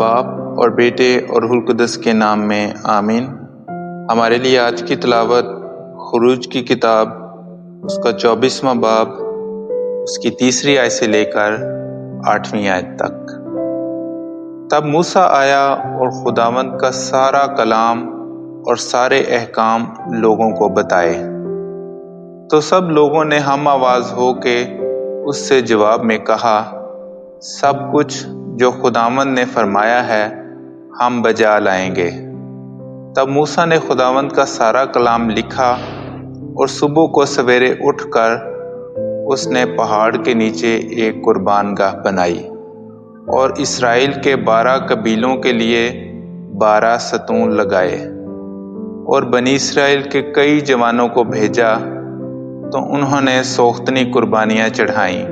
باپ اور بیٹے اور روح القدس کے نام میں آمین۔ ہمارے لیے آج کی تلاوت خروج کی کتاب اس کا 24واں باب اس کی 3 آیت سے لے کر 8ویں آیت تک۔ تب موسیٰ آیا اور خداوند کا سارا کلام اور سارے احکام لوگوں کو بتائے، تو سب لوگوں نے ہم آواز ہو کے اس سے جواب میں کہا، سب کچھ جو خداوند نے فرمایا ہے ہم بجا لائیں گے۔ تب موسیٰ نے خداوند کا سارا کلام لکھا اور صبح کو سویرے اٹھ کر اس نے پہاڑ کے نیچے ایک قربان گاہ بنائی اور اسرائیل کے 12 قبیلوں کے لیے 12 ستون لگائے، اور بنی اسرائیل کے کئی جوانوں کو بھیجا، تو انہوں نے سوختنی قربانیاں چڑھائیں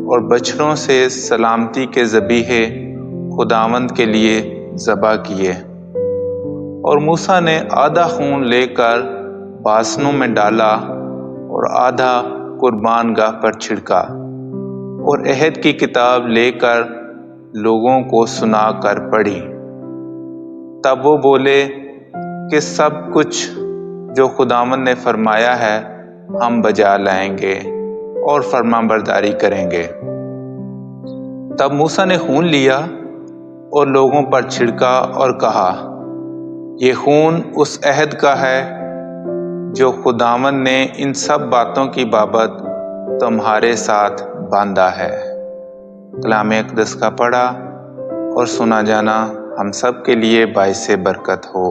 اور بچڑوں سے سلامتی کے ذبیحے خداوند کے لیے ذبح کیے۔ اور موسیٰ نے آدھا خون لے کر باسنوں میں ڈالا اور آدھا قربان گاہ پر چھڑکا، اور عہد کی کتاب لے کر لوگوں کو سنا کر پڑھی۔ تب وہ بولے کہ سب کچھ جو خداوند نے فرمایا ہے ہم بجا لائیں گے اور فرمانبرداری کریں گے۔ تب موسیٰ نے خون لیا اور لوگوں پر چھڑکا اور کہا، یہ خون اس عہد کا ہے جو خداوند نے ان سب باتوں کی بابت تمہارے ساتھ باندھا ہے۔ کلام اقدس کا پڑھا اور سنا جانا ہم سب کے لیے باعث برکت ہو۔